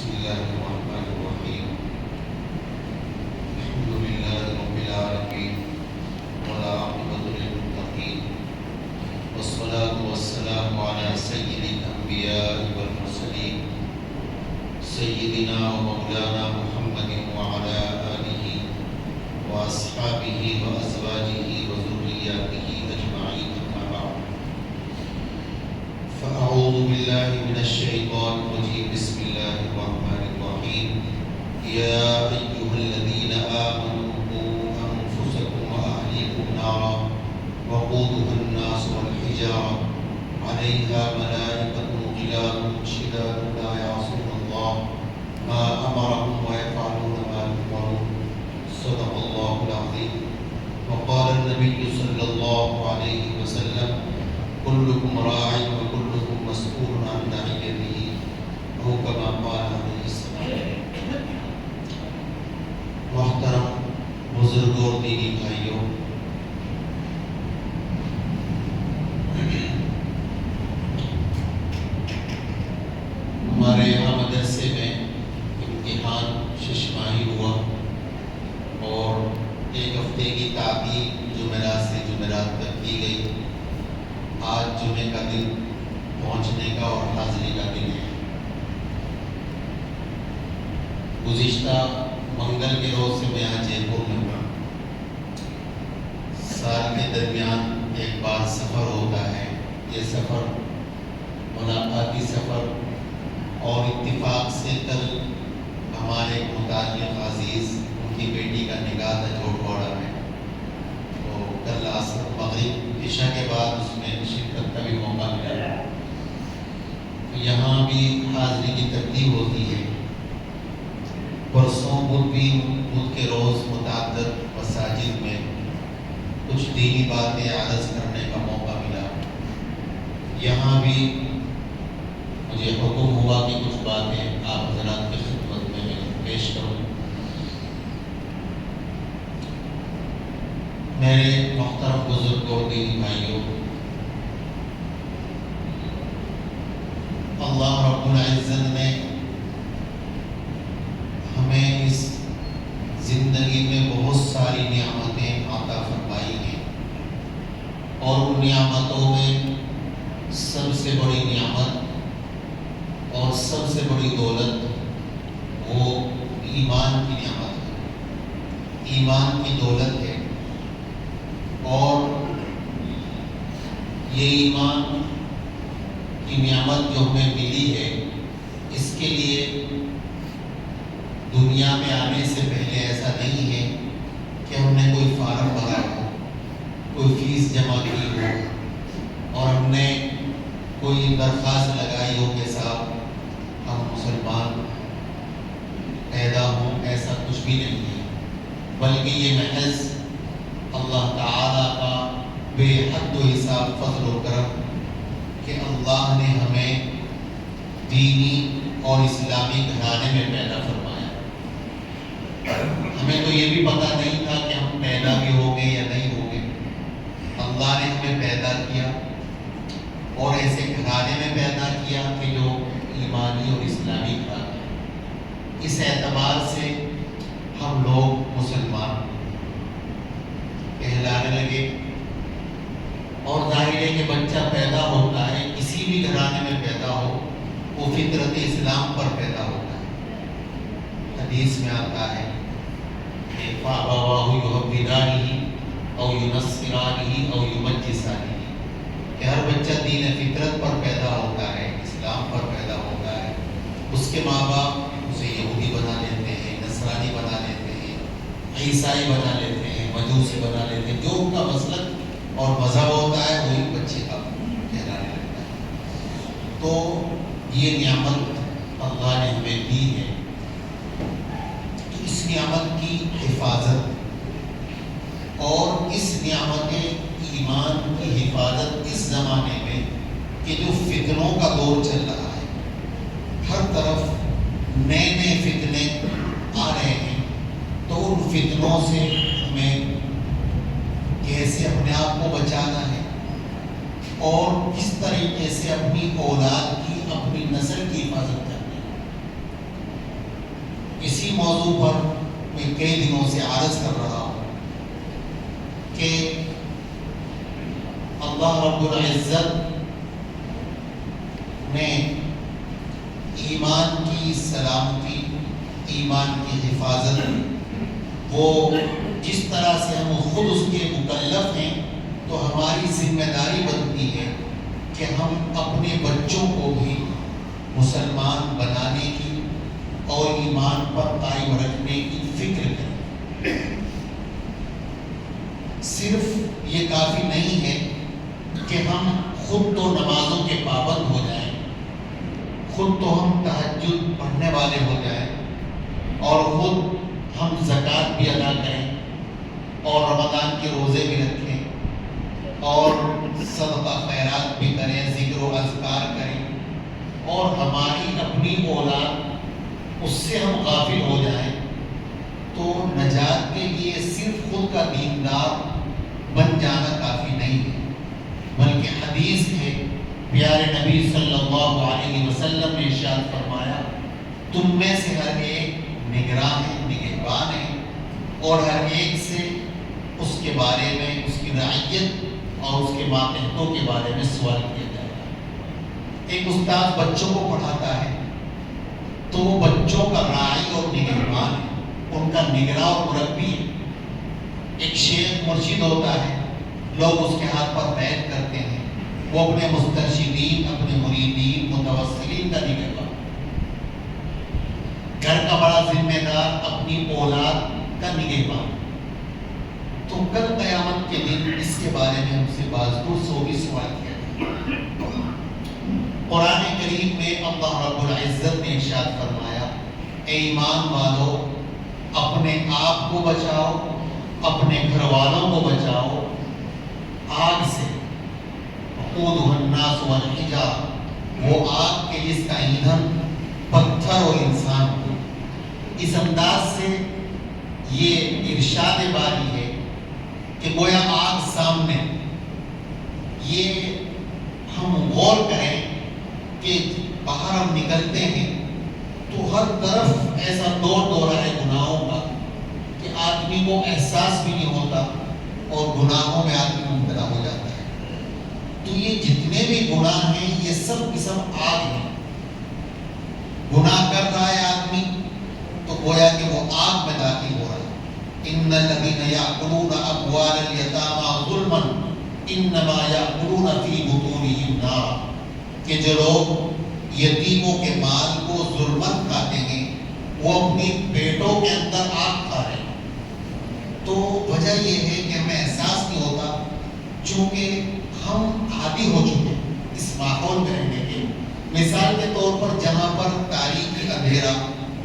بسم الله الرحمن الرحيم. الحمد لله رب العالمين والعاقبة للمتقين والصلاة والسلام على سيد الأنبياء والمرسلين سيدنا ومولانا محمد وعلى آله وأصحابه وأزواجه وذرياته أجمعين، أما بعد. فأعوذ بالله من الشيطان الرجيم. بسم الله الرحمن الرحيم. يا أيها الذين آمنوا قوا أنفسكم وأهليكم نارا وقودها الناس والحجارة عليها ملائكة غلاظ شداد لا يعصون الله ما أمرهم ويفعلون ما يؤمرون. صدق الله العظيم. وقال النبي صلى الله عليه وسلم: كلكم راع وكلكم مسؤول عن رعيته، أو كما قال عليه السلام. محترم بزرگوں اور دینی بھائیوں، ہمارے یہاں مدرسے میں امتحان ششماہی ہوا اور ایک ہفتے کی تعطیل جمعرات سے جمعرات تک کی گئی. آج جمعے کا دن پہنچنے کا اور حاضری کا دن ہے. گزشتہ منگل کے روز سے میں یہاں جے پور میں ہوں. سال کے درمیان ایک بار سفر ہوتا ہے. یہ سفر ملاقاتی سفر، اور اتفاق سے کل ہمارے متعلق عزیز ان کی بیٹی کا نکاح تھا جھوٹواڑہ میں. تو کل عصر مغرب عشاء کے بعد اس میں شرکت کا بھی موقع ملا. یہاں بھی حاضری کی ترتیب ہوتی ہے. پرسوں بدھ کے روز متعدد مساجد میں کچھ دینی باتیں عرض کرنے کا موقع ملا. یہاں بھی مجھے حکم ہوا کہ کچھ باتیں آپ حضرات کی خدمت میں پیش کروں. میرے محترم بزرگوں اور دینی بھائیوں، اللہ رب العزت نے ہمیں اس زندگی میں بہت ساری نعمتیں عطا فرمائی ہیں، اور ان نعمتوں میں سب سے بڑی نعمت اور سب سے بڑی دولت وہ ایمان کی نعمت ہے، ایمان کی دولت ہے. اور یہ ایمان کی نعمت جو ہمیں ملی ہے، اس کے لیے دنیا میں آنے سے پہلے ایسا نہیں ہے کہ ہم نے کوئی فارم بھرا ہو، کوئی فیس جمع کی ہو، اور ہم نے کوئی درخواست لگائی ہو کہ صاحب ہم مسلمان پیدا ہوں. ایسا کچھ بھی نہیں ہے، بلکہ یہ محض اللہ تعالیٰ کا بے حد و حساب فضل و کرم کہ اللہ نے ہمیں دینی اور اسلامی گھرانے میں پیدا فرمایا. ہمیں تو یہ بھی پتہ نہیں تھا کہ ہم پیدا بھی ہوں گے یا نہیں ہوں گے. اللہ نے ہمیں پیدا کیا اور ایسے گھرانے میں پیدا کیا کہ جو ایمانی اور اسلامی گھرانے. اس اعتبار سے ہم لوگ مسلمان کہلانے لگے. اور ظاہر ہے کہ بچہ پیدا ہوتا ہے، کسی بھی گھرانے میں پیدا ہو، وہ فطرت اسلام پر پیدا ہوتا ہے. حدیث میں آتا ہے کہ فَأَبَوَاهُ يُهَوِّدَانِهِ أَوْ يُنَصِّرَانِهِ أَوْ يُمَجِّسَانِهِ، کہ ہر بچہ دین فطرت پر پیدا ہوتا ہے، اسلام پر پیدا ہوتا ہے. اس کے ماں باپ اسے یہودی بنا لیتے ہیں، نصرانی بنا لیتے ہیں، عیسائی بنا لیتے ہیں، مجوسی بنا لیتے ہیں. جو ان کا مسلک اور مذہب ہوتا ہے وہی بچے کا کہلانے لگتا ہے. تو یہ نعمت اللہ نے ہمیں دی ہے. تو اس نعمت کی حفاظت اور اس نعمت ایمان کی حفاظت اس زمانے میں کہ جو فتنوں کا دور چل رہا ہے، ہر طرف نئے نئے فتنے آ رہے ہیں، تو ان فتنوں سے ہمیں کیسے اپنے آپ کو بچانا ہے اور کس طریقے سے اپنی اولاد کی، اپنی نسل کی حفاظت کرنی ہے. اسی موضوع پر میں کئی دنوں سے عرض کر رہا ہوں کہ اللہ رب العزت نے ایمان کی سلامتی، ایمان کی حفاظت، وہ جس طرح سے ہم خود اس کے مکلف ہیں، تو ہماری ذمہ داری بنتی ہے کہ ہم اپنے بچوں کو بھی مسلمان بنانے کی اور ایمان پر قائم رکھنے کی فکر کریں۔ صرف یہ کافی نہیں ہے کہ ہم خود تو نمازوں کے پابند ہو جائیں، خود تو ہم تہجد پڑھنے والے ہو جائیں، اور خود ہم زکوٰۃ بھی ادا کریں اور رمضان کے روزے بھی رکھیں اور صدقہ خیرات بھی کریں، ذکر و اذکار کریں، اور ہماری اپنی اولاد اس سے ہم غافل ہو جائیں، تو نجات کے لیے صرف خود کا دیندار بن جانا کافی نہیں ہے، بلکہ حدیث ہے، پیارے نبی صلی اللہ علیہ وسلم نے ارشاد فرمایا، تم میں سے ہر ایک نگراں ہے، نگہبان ہے، اور ہر ایک سے اس کے بارے میں، اس کی رعیت اور اس کے ماتحتوں کے بارے میں سوال کیا جائے گا۔ ایک استاد بچوں کو پڑھاتا ہے تو وہ بچوں کا راعی اور نگہبان ہے، ان کا نگراں اور مربی ہے۔ ایک شیخ مرشد ہوتا ہے، لوگ اس کے ہاتھ پر بیعت کرتے ہیں، وہ اپنے مسترشدین، اپنے مریدین، متوسلین کا نگہبان۔ گھر کا بڑا ذمہ دار اپنی اولاد کا نگہبان۔ تو کل قیامت کے دن اس کے بارے میں ہم سے بازدو بھی سوال کیا جائے۔ قرآن کریم میں اللہ رب العزت نے ارشاد فرمایا، اے ایمان والو، اپنے آپ کو بچاؤ، اپنے گھر والوں کو بچاؤ آگ سے، وقودها الناس والحجارہ، وہ آگ کے جس کا ایندھن پتھر اور انسان کو۔ اس انداز سے یہ ارشاد باری ہے کہ گویا آگ سامنے، یہ ہم غور کریں کہ باہر ہم نکلتے ہیں تو ہر طرف ایسا دورہ ہے گناہوں کا کہ آدمی کو احساس بھی نہیں ہوتا اور گناہوں میں آدمی مبتلا ہو جاتا ہے۔ تو یہ جتنے بھی گناہ ہیں یہ سب کی سب آگ ہیں۔ گناہ کر رہا ہے آدمی تو گویا کہ وہ آگ میں داخل ہو رہا ہے۔ ان الذین یأکلون اموال الیتامی ظلما انما یأکلون فی بطونہم نارا، کہ جو لوگ یتیموں کے مال کو ظلمن کھاتے ہیں وہ اپنی پیٹوں کے اندر آگ کھا رہے ہیں۔ تو وجہ یہ ہے کہ ہمیں احساس نہیں ہوتا، چونکہ ہم عادی ہو چکے ہیں اس ماحول میں رہنے کے۔ مثال کے طور پر جہاں پر تاریکی اندھیرا،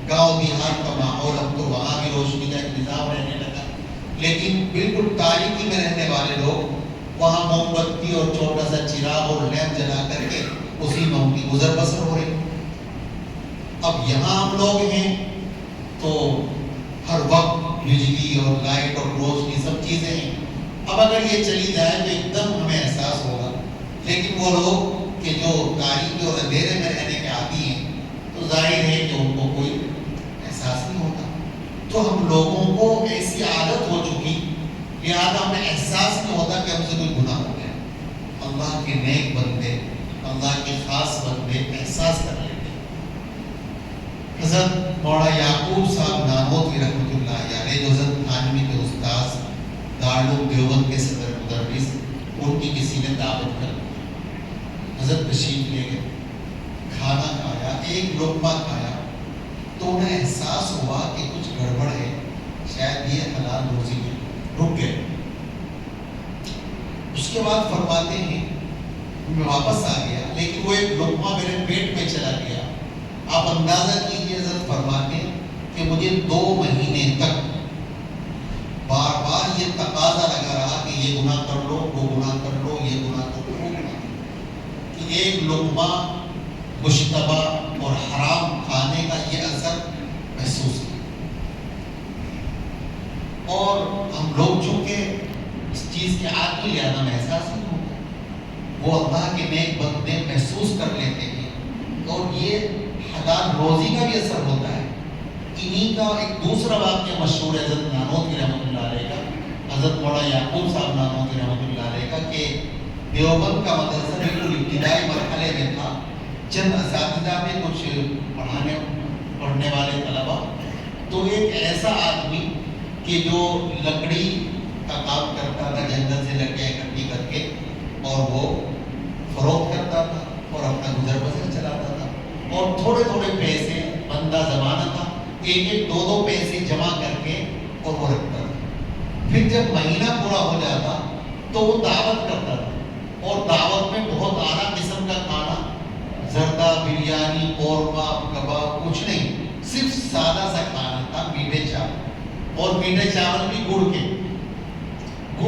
گاؤں دیہات کا ماحول، اب تو وہاں بھی روشنی کا ایک نظام رہنے لگا، لیکن بالکل تاریکی میں رہنے والے لوگ وہاں موم بتی اور چھوٹا سا چراغ اور لیمپ جلا کر کے اسی میں ان کی گزر بسر ہو رہی۔ اب یہاں ہم لوگ ہیں تو ہر وقت بجلی اور لائٹ اور روشنی سب چیزیں ہیں۔ اب اگر یہ چلی جائے تو ایک دم ہمیں احساس ہوگا، لیکن وہ لوگ کہ جو تاریکی اور اندھیرے میں رہنے کے عادی ہیں تو ظاہر ہے کہ ان کو کوئی احساس نہیں ہوتا۔ تو ہم لوگوں کو ایسی عادت ہو چکی، لہٰذا ہمیں احساس نہیں ہوتا کہ ہم سے کوئی گناہ ہو گیا۔ اللہ کے نیک بندے، اللہ کے خاص بندے احساس کر لیتے۔ حضرت مولانا یعقوب صاحب نانوتوی رحمۃ اللہ علیہ، جو حضرت تھانوی کے استاذ، دارالعلوم دیوبند کے صدر مدرس، ان کی کسی نے دعوت کر دی، حضرت تشریف لے گئے، کھانا کھایا، ایک لقمہ کھایا تو انہیں احساس ہوا کہ کچھ گڑبڑ ہے، شاید یہ حلال روزی ہے، رک گئے۔ اس کے بعد فرماتے ہیں میں واپس آ گیا، لیکن وہ ایک لقمہ میرے پیٹ میں چلا گیا۔ آپ اندازہ کیجئے، حضرت فرماتے ہیں کہ مجھے 2 مہینے تک بار بار یہ تقاضا لگا رہا کہ یہ گناہ کر لو، وہ گناہ کر لو، یہ گناہ کر لو، وہ گناہ کر لو، کہ ایک لقمہ مشتبہ اور حرام کھانے کا یہ اثر محسوس کیا۔ اور ہم لوگ چونکہ اس چیز کے عادی، لہٰذا میں احساس نہیں ہوتا، وہ اللہ کے نیک بندے محسوس کر لیتے ہیں، اور یہ حلال روزی کا بھی اثر ہوتا ہے۔ انہی کا ایک دوسرا واقعہ مشہور ہے حضرت نانوتوی رحمۃ اللہ علیہ کا، حضرت مولانا یعقوب صاحب نانوتوی رحمۃ اللہ علیہ کا، کہ دیوبند کا مدرسہ بالکل ابتدائی مرحلے میں تھا، چند اساتذہ میں کچھ پڑھنے والے طلبا، تو ایک ایسا آدمی کہ جو لکڑی کا کام کرتا تھا، جنگل سے لکڑیاں اکٹھی کر کے اور وہ فروخت کرتا تھا اور اپنا گزر بسر چلاتا تھا، اور تھوڑے تھوڑے پیسے، بندہ زمانہ تھا، ایک ایک دو دو پیسے جمع کر کے اور وہ رکھتا تھا۔ پھر جب مہینہ پورا ہو جاتا تو وہ دعوت کرتا تھا، اور دعوت میں بہت اعلیٰ قسم کا کھانا، زردہ، بریانی، قورمہ، کباب، کچھ نہیں، صرف سادہ سا کھانا تھا، میٹھے چاول، اور میٹھے چاول بھی گڑ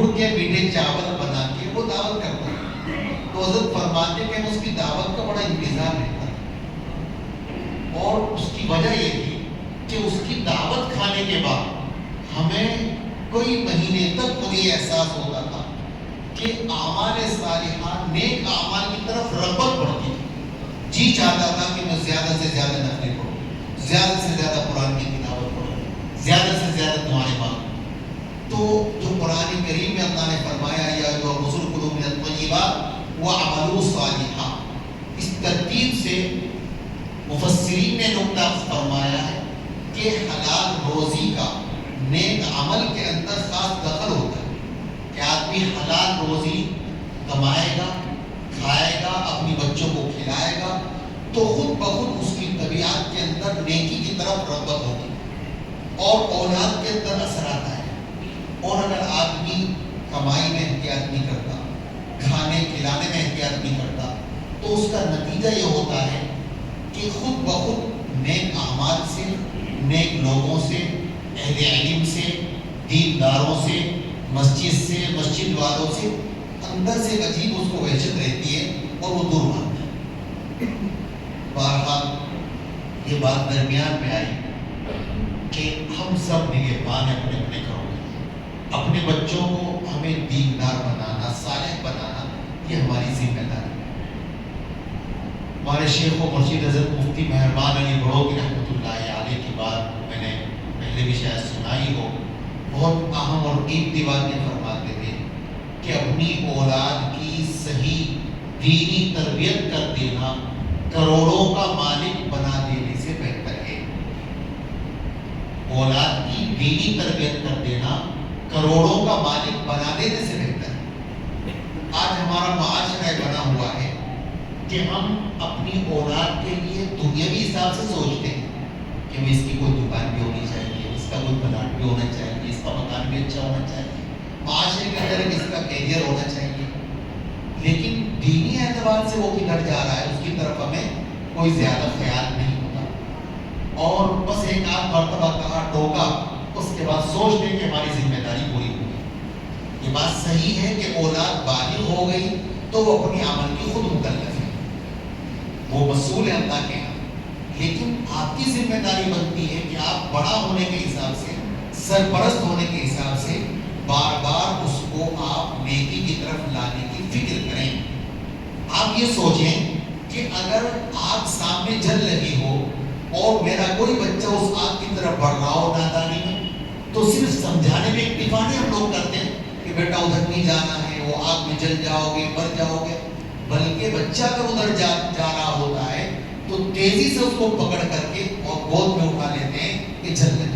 کے میٹھے چاول بنا کے وہ دعوت کرتا تھا۔ تو حضرت فرماتے کہ اس کی دعوت کا بڑا انتظار رہتا تھا، اور اس کی وجہ یہ تھی کہ اس کی دعوت کھانے کے بعد ہمیں کوئی مہینے تک مجھے احساس ہوتا تھا کہ اعمال صالحہ، نیک اعمال کی طرف رغبت بڑھتی تھی، جی چاہتا تھا کہ میں زیادہ سے زیادہ نفلیں پڑھوں، زیادہ سے زیادہ قرآن کی تلاوت پڑھوں، زیادہ سے زیادہ دعائیں مانگوں۔ تو جو قرآن کریم میں اللہ نے فرمایا یا جو رسول قلوب من الطیبات وعملوا صالحا، اس ترتیب سے مفسرین نے نقطہ فرمایا ہے کہ حلال روزی کا نیک عمل کے اندر خاص دخل ہوتا ہے، کہ آدمی حلال روزی کمائے گا، کھائے گا، اپنی بچوں کو کھلائے گا، تو خود بخود اس کی طبیعت کے اندر نیکی کی طرف رغبت ہوگی اور اولاد کے اندر اثر آتا ہے۔ اور اگر آدمی کمائی میں احتیاط نہیں کرتا، کھانے کھلانے میں احتیاط نہیں کرتا، تو اس کا نتیجہ یہ ہوتا ہے کہ خود بخود نیک اعمال سے، نیک لوگوں سے، اہل علم سے، دینداروں سے، مسجد سے، مسجد والوں سے اندر سے عجیب اس کو وحشت رہتی ہے اور وہ دور بھاگتا ہے۔ بہرحال یہ بات درمیان میں آئی کہ ہم سب نگہبان ہیں اپنے اپنے گھروں میں، اپنے بچوں کو ہمیں دیندار بنانا، صالح بنانا، یہ ہماری ذمہ داری ہے۔ ہمارے شیخ و مرشد حضرت مفتی مہربان علی بڑھوگی رحمۃ اللہ علیہ کی بات میں نے پہلے بھی شاید سنائی ہو، بہت اہم اور قیمتی بات یہ فرماتے تھے کہ اپنی اولاد کی صحیح دینی تربیت کر دینا کروڑوں کا مالک بنا دینے سے بہتر ہے۔ اولاد کی دینی تربیت کر دینا کروڑوں کا مالک بنا دینے سے بہتر ہے۔ آج ہمارا معاشرہ بنا ہوا ہے کہ ہم اپنی اولاد کے لیے دنیاوی حساب سے سوچتے ہیں کہ اس کی کوئی دکان بھی ہونی چاہیے، اس کا کوئی پلاٹ بھی ہونا چاہیے، اس کا مکان بھی اچھا ہونا چاہیے، معاشرے کے اندر اس کا کیریئر ہونا چاہیے، لیکن دینی اعتبار سے وہ کدھر جا رہا ہے اس کی طرف ہمیں کوئی زیادہ خیال نہیں ہوتا، اور بس ایک آدھ مرتبہ کہا ٹوکا، اس کے بعد سوچتے ہیں کہ ہماری ذمہ داری پوری ہوئی۔ یہ بات صحیح ہے کہ اولاد بالغ ہو گئی تو وہ اپنی عمل کی خود مکلف ہے، وہ مسئول ہے اللہ کے یہاں، لیکن آپ کی ذمہ داری بنتی ہے کہ آپ بڑا ہونے کے حساب سے، سرپرست ہونے کے حساب سے بار بار اس کو آپ نیکی کی طرف لانے کی فکر کریں۔ آپ یہ سوچیں کہ اگر آگ سامنے جل رہی ہو اور میرا کوئی بچہ اس آگ کی طرف بڑھ رہا ہو نادانی میں، تو صرف سمجھانے میں اکتفا نہیں ہم لوگ کرتے ہیں کہ بیٹا ادھر نہیں جانا ہے، وہ آگ میں جل جاؤ گے، مر جاؤ گے، بلکہ بچہ اگر ادھر جا رہا ہوتا ہے تو تیزی سے اس کو پکڑ کر کے اور گود میں اٹھا لیتے ہیں کہ جل جائے۔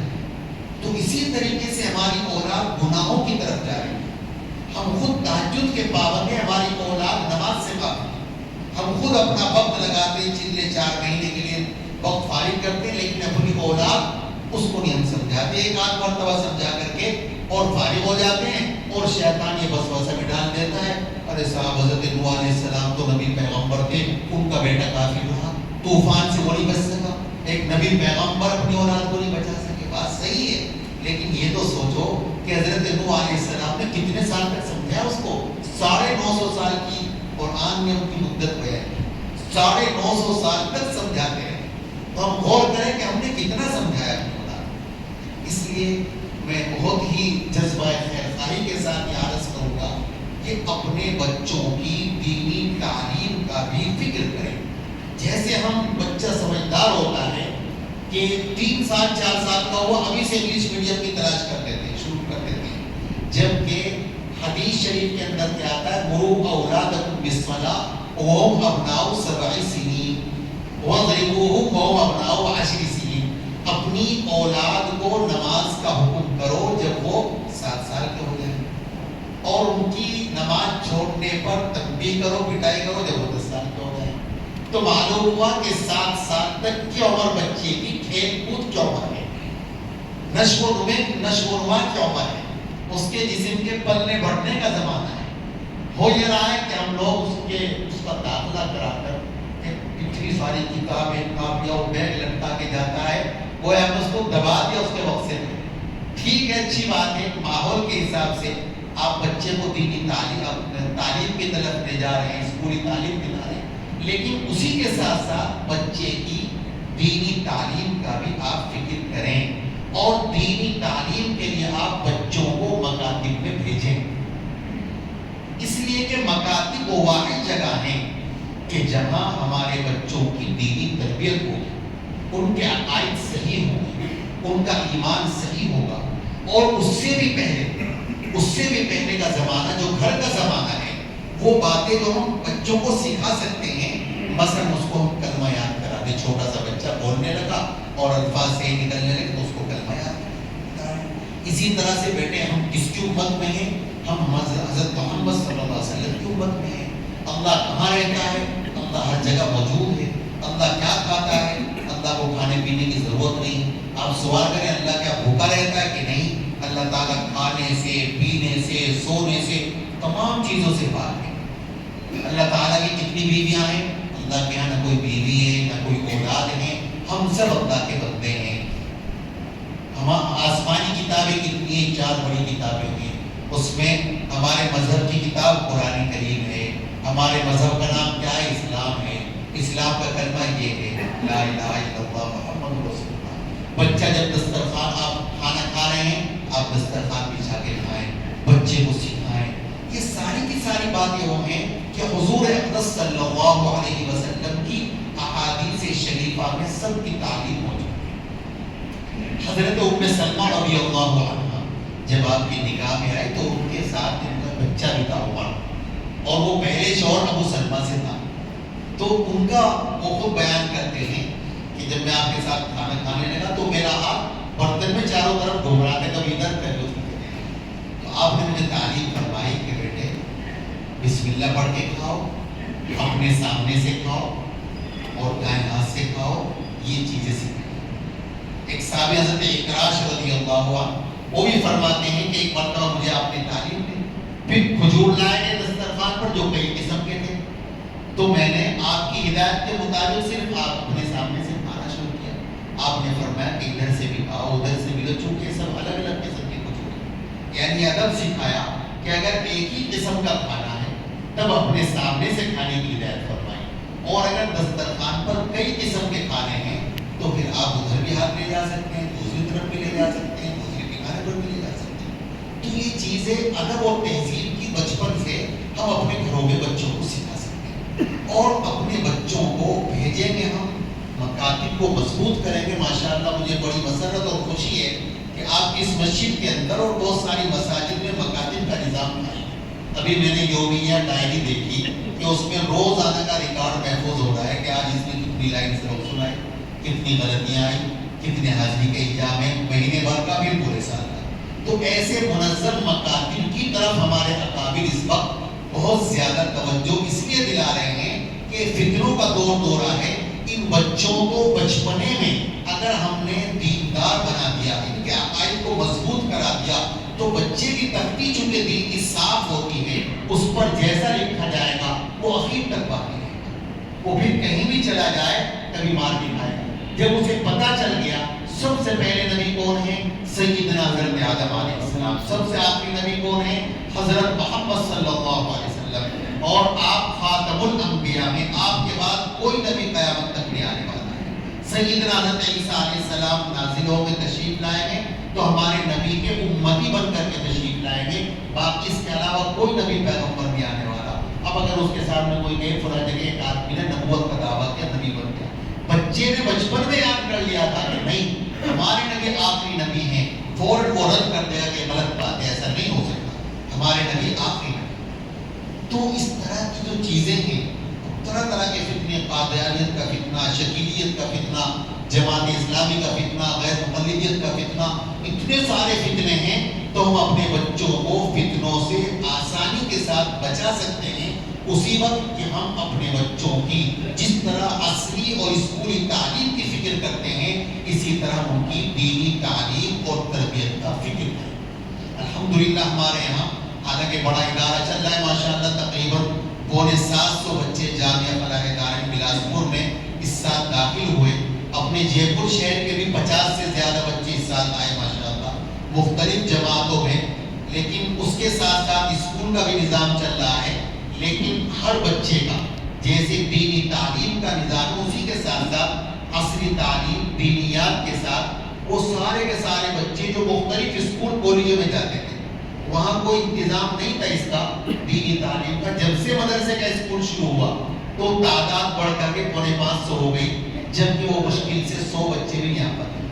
تو اسی طریقے سے ہماری اولاد گناہوں کی طرف جا رہی ہے، ہم خود تہجد کے پابند ہیں، ہماری اولاد نماز سے پابند ہے، ہم خود اپنا وقت لگاتے ہیں، چلے 4 مہینے کے لیے وقت فارغ کرتے ہیں، لیکن اپنی اولاد اس کو نہیں ہم سمجھاتے، ایک آدھ مرتبہ سمجھا کر کے اور فارغ ہو جاتے ہیں، اور شیطان یہ وسوسہ بھی ڈال دیتا ہے، ارے صاحب حضرت نوح علیہ السلام تو نبی پیغمبر تھے، ان کا بیٹا کافر رہا، طوفان سے وہ نہیں بچ سکا، ایک نبی پیغمبر اپنی اولاد کو نہیں بچا سکے۔ بات صحیح ہے، لیکن یہ تو سوچو کہ حضرت نوح علیہ السلام نے کتنے سال تک سمجھایا اس کو، 950 سال کی قرآن نے ان کی مدت بیان کی، 950 سال تک سمجھاتے ہیں۔ تو ہم غور کریں کہ ہم نے کتنا سمجھایا اپنی اولاد۔ اس لیے میں بہت ہی جذبہ خیر خواہی کے ساتھ یہ عرض کروں گا کہ اپنے بچوں کی دینی تعلیم کا بھی فکر کریں۔ جیسے ہم بچہ سمجھدار ہوتا ہے کہ 3 سال 4 سال کا ہوا ابھی سے انگلش میڈیم کی تلاش کر دیتے ہیں، شروع کر دیتے ہیں، جبکہ حدیث شریف کے اندر کیا آتا ہے، مروا اولادکم بالصلاۃ وهم ابناء 7 سنین واضربوهم وهم ابناء 10 سنین، اپنی اولاد کو نماز کا حکم کرو جب وہ 7 سال کے ہو جائیں، اور ان کی نماز چھوڑنے پر تنبیہ کرو، پٹائی کرو جب وہ 10 سال کے ہو جائیں۔ تو معلوم ہوا کہ 7 سال تک کی عمر بچے کی کھیل کود کی عمر ہے، نشو و نما کی عمر ہے، اس کے جسم کے پلنے بڑھنے کا زمانہ ہے۔ ہو یہ رہا ہے کہ ہم لوگ اس کا داخلہ کرا کر اتنی ساری کتابیں کاپیاں بیگ لٹکا کے جاتا ہے، وہ ہم اس کو دبا دیا اس کے وقت سے۔ ٹھیک ہے، اچھی بات ہے، ماحول کے حساب سے آپ بچے کو دینی تعلیم کی طرف لے جا رہے ہیں، اسکولی تعلیم دلا رہے ہیں، لیکن اسی کے ساتھ ساتھ بچے کی دینی تعلیم کا بھی آپ فکر کریں، اور دینی تعلیم کے لیے آپ بچوں کو مکاتب میں بھیجیں، اس لیے کہ مکاتب وہ واحد جگہ ہیں کہ جہاں ہمارے بچوں کی دینی تربیت ہوگی، ان کے عقائد صحیح ہوں گے، ان کا ایمان صحیح ہوگا، اور اس سے بھی پہلے کا زمانہ جو گھر کا زمانہ ہے، وہ باتیں جو ہم بچوں کو سکھا سکتے ہیں، مثلا اس کو ہم کلمہ یاد کرا دیں، چھوٹا سا بچہ بولنے لگا اور الفاظ سے نکلنے لگے تو اس کو کلمہ یاد کرا دیں۔ اسی طرح سے بیٹے ہم کس کی امت میں ہیں؟ ہم حضرت محمد صلی اللہ علیہ وسلم کی امت میں ہیں۔ اللہ کہاں رہتا ہے؟ اللہ ہر جگہ موجود ہے۔ اللہ کیا کھاتا ہے؟ اللہ کو کھانے پینے کی ضرورت نہیں۔ آپ سوال کریں اللہ کیا بھوکا رہتا ہے کہ نہیں؟ اللہ تعالیٰ کھانے سے، پینے سے، سونے سے، تمام چیزوں سے پاک ہے۔ اللہ تعالیٰ کی کتنی بیویاں ہیں؟ اللہ کے یہاں نہ کوئی بیوی ہے، نہ کوئی اولاد ہے، ہم سب اللہ کے بندے ہیں۔ ہم آسمانی کتابیں کتنی ہیں؟ 4 بڑی کتابیں ہیں، اس میں ہمارے مذہب کی کتاب قرآن کریم ہے، ہمارے مذہب کا نام کیا ہے؟ اسلام ہے، اسلام کا کلمہ یہ ہے لا الہ الا اللہ محمد رسول اللہ۔ بچہ جب دسترخوان، آپ کھانا کھا رہے ہیں، آپ دسترخوان بچھا کے کھائیں، بچے کو سکھائیں۔ یہ ساری کی ساری باتیں وہ ہیں کہ حضور اقدس صلی اللہ علیہ وسلم کی احادیث شریفہ میں سب کی تعلیم موجود ہے۔ حضرت ام سلمہ رضی اللہ عنہ جب آپ کی نگاہ میں آئے تو ان کے ساتھ ان کا بچہ بھی تھا عمر، اور وہ پہلے شوہر ابو سلمہ سے تھا۔ تو ان کا وہ خود بیان کرتے ہیں کہ جب میں آپ کے ساتھ کھانا کھانے لگا تو میرا ہاتھ برتن میں چاروں طرف گھوم رہا تھا، کبھی ادھر کبھی ادھر۔ تو آپ نے مجھے تعلیم فرمائی کہ بیٹے بسم اللہ پڑھ کے کھاؤ، اپنے سامنے سے کھاؤ، اور دائیں ہاتھ سے کھاؤ، یہ چیزیں سکھائیں۔ ایک صحابی حضرت اکراش رضی اللہ عنہ وہ بھی فرماتے ہیں کہ ایک مرتبہ مجھے آپ نے تعلیم دی، پھر کھجور لائے گئے دسترخوان پر جو کئی قسم کے تھے، تو میں نے آپ کی ہدایت کے مطابق صرف آپ اپنے سامنے سے کھانا شروع کیا۔ آپ نے فرمایا کہ ادھر سے بھی کھاؤ، ادھر سے بھی، چونکہ سب الگ الگ قسم کے کھجور ہیں، یعنی ادب سکھایا کہ اگر ایک ہی قسم کا کھانا ہے تب اپنے سامنے سے کھانے کی ہدایت فرمائی، اور اگر دسترخوان پر کئی قسم کے کھانے ہیں تو پھر آپ ادھر بھی ہاتھ لے جا سکتے ہیں، دوسری طرف بھی لے جا سکتے ہیں، دوسری ٹھکانے پر بھی لے جا سکتے ہیں۔ تو یہ چیزیں ادب اور تہذیب کی بچپن سے ہم اپنے گھروں میں بچوں کو سکھا سکتے ہیں، اور اپنے بچوں کو بھیجیں گے، ہم مکاتب کو مضبوط کریں گے۔ ماشاءاللہ مجھے بڑی مسرت اور خوشی ہے کہ آپ کی اس مسجد کے اندر اور بہت ساری مساجد میں مکاتب کا نظام ہے۔ ابھی میں نے یومیہ ڈائری دیکھی کہ اس میں روزانہ کا ریکارڈ محفوظ ہو رہا ہے کہ آج اس میں کتنی لائن سے لوگ سنائے، کتنی غلطیاں آئیں، کتنے حاضری کے ایام ہیں، مہینے بھر کا بھی، پورے سال کا۔ تو ایسے منظم مکاتب کی طرف ہمارے اکابر اس وقت بہت زیادہ توجہ اس لیے دلا رہے ہیں کہ فتنوں کا دورہ ہے۔ ان بچوں کو بچپنے میں اگر ہم نے دیندار بنا دیا، ان کے عقائد کو مضبوط کرا دیا، تو بچے کی تختی چونکہ دین کی صاف ہوتی ہے، اس پر جیسا لکھا جائے گا وہ اخیر تک باقی رہے گا، وہ پھر کہیں بھی چلا جائے کبھی مار نہیں کھائے گا۔ جب اسے پتہ چل گیا سب سے پہلے نبی کون ہے؟ سیدنا حضرت آدم علیہ السلام۔ سب سے آخری نبی کون ہے؟ حضرت محمد صلی اللہ علیہ وسلم۔ اور آپ خاتم الانبیاء میں، آپ کے بعد کوئی نبی قیامت تک نہیں آنے والا ہے۔ سیدنا حضرت عیسیٰ علیہ السلام نازل ہو کے تشریف لائیں گے تو ہمارے نبی کے امتی بن کر کے تشریف لائیں گے، باقی اس کے علاوہ کوئی نبی پیغمبر نہیں آنے والا۔ اب اگر اس کے سامنے کوئی فلاں جگہ ایک آدمی نے نبوت کا دعویٰ کیا، نبی بن گیا، بچے بچے نے بچپن میں یاد کر لیا تھا کہ نہیں ہمارے نبی آخری نبی ہیں، فوراً وہ رد کر دے گا کہ غلط بات ہے، ایسا نہیں ہو سکتا، ہمارے نبی آخری نبی۔ تو اس طرح کی جو چیزیں ہیں، طرح طرح کے فتنے، قادیانیت کا فتنہ، شکیلیت کا فتنہ، جماعت اسلامی کا فتنہ، غیر مقلدیت کا فتنہ، اتنے سارے فتنے ہیں، تو ہم اپنے بچوں کو فتنوں سے آسانی کے ساتھ بچا سکتے ہیں اسی وقت کہ ہم اپنے بچوں کی جس طرح اصلی اور اسکولی تعلیم کی فکر کرتے ہیں، اسی طرح ان کی دینی تعلیم اور تربیت کا فکر کریں۔ الحمدللہ ہمارے یہاں حالانکہ بڑا ادارہ چل رہا ہے ماشاءاللہ، تقریباً 750 بچے جامعہ فلاح دارین بلاسپور میں اس سال داخل ہوئے۔ اپنے جے پور شہر کے بھی 50 سے زیادہ بچے اس سال آئے ماشاءاللہ مختلف جماعتوں میں، لیکن اس کے ساتھ ساتھ اسکول کا بھی نظام چل رہا ہے، لیکن ہر بچے کا جیسے دینی تعلیم کا نظام ہے اسی کے ساتھ ساتھ عصری تعلیم دینیات کے ساتھ وہ سارے کے سارے بچے جو مختلف اسکول کالجوں میں جاتے تھے، وہاں کوئی انتظام نہیں تھا اس کا دینی تعلیم کا۔ جب سے مدرسے کا اسکول شروع ہوا تو تعداد بڑھ کر کے 550 ہو گئی، جبکہ وہ مشکل سے 100 بچے بھی یہاں پر ہیں۔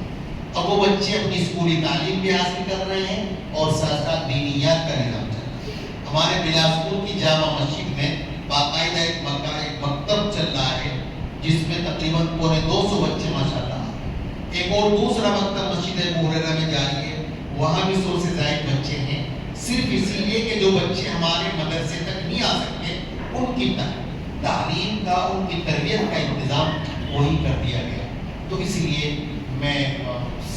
اب وہ بچے اپنی اسکولی تعلیم بھی حاصل کر رہے ہیں اور ساتھ ساتھ دینیات کا نظام چل رہا ہے۔ ہمارے بلاسپور کی جامع مسجد میں باقاعدہ ایک مکتب چل رہا ہے جس میں تقریباً 250 بچے ماشاءاللہ۔ ایک اور دوسرا مکتب مسجد ابو ہریرہ میں جاری ہے، وہاں بھی 100 سے زائد بچے ہیں، صرف اسی لیے کہ جو بچے ہمارے مدرسے تک نہیں آ سکتے ان کی تعلیم کا، ان کی تربیت کا انتظام وہی کر دیا گیا۔ تو اس لیے میں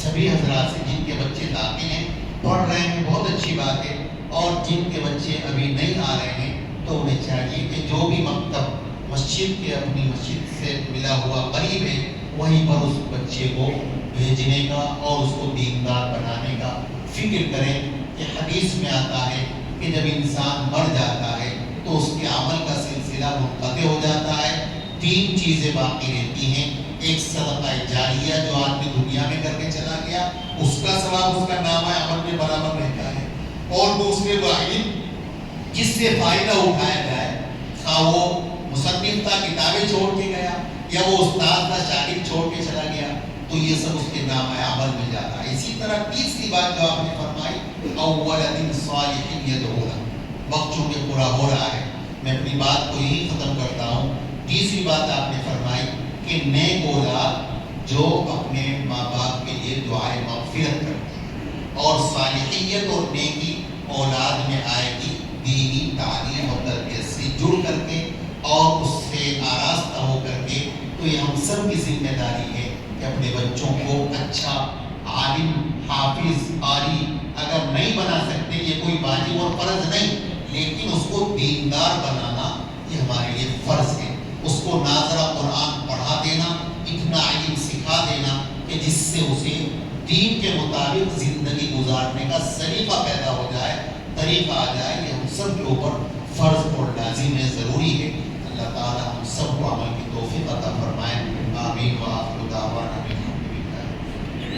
سبھی حضرات سے جن کے بچے داخل ہیں، پڑھ رہے ہیں، بہت اچھی بات ہے، اور جن کے بچے ابھی نہیں آ رہے ہیں تو انہیں چاہیے کہ جو بھی مکتب مسجد کے اپنی مسجد سے ملا ہوا قریب ہے وہیں پر اس بچے کو بھیجنے کا اور اس کو دیندار بنانے کا فکر کریں کہ حدیث میں آتا ہے کہ جب انسان مر جاتا ہے تو اس کے عمل کا سلسلہ منقطع ہو جاتا ہے، 3 چیزیں باقی رہتی ہیں، ایک صدقہ جاریہ جو آدمی دنیا میں کر کے چلا گیا اس کا ثواب اس کا نامہ عمل میں برابر رہتا ہے، اور دوسرے وہ علم جس سے فائدہ اٹھایا جائے، خواہ وہ مصنف تھا کتابیں چھوڑ کے گیا یا وہ استاد تھا شاگرد چھوڑ کے چلا گیا، تو یہ سب اس کے نام عمل میں جاتا ہے۔ اسی طرح تیسری بات جو آپ نے فرمائی اولد صالح یدعو لہ، وقت چونکہ پورا ہو رہا ہے میں اپنی بات کو یہی ختم کرتا ہوں۔ تیسری بات آپ نے فرمائی کہ نیک اولاد جو اپنے ماں باپ کے لیے دعائے مغفرت کرتے ہیں، اور صالحیت اور نیکی اولاد میں آئے گی دینی تعلیم اور تربیت سے جڑ کر کے اور اس سے آراستہ ہو کر کے۔ تو یہ ہم سب کی ذمہ داری ہے کہ اپنے بچوں کو اچھا عالم، حافظ، قاری اگر نہیں بنا سکتے، یہ کوئی واجب اور فرض نہیں، لیکن اس کو دیندار بنانا یہ ہمارے لیے فرض ہے۔ اس کو ناظرہ قرآن پڑھا دینا، اتنا علم سکھا دینا کہ جس سے اسے دین کے مطابق زندگی گزارنے کا سلیقہ پیدا ہو جائے، طریقہ آ جائے، یہ ہم سب کے اوپر فرض اور لازم ہے، ضروری ہے۔ اللہ تعالی ہم سب کو عمل کی توفیق عطا فرمائے۔ آمین و آخر دعوانا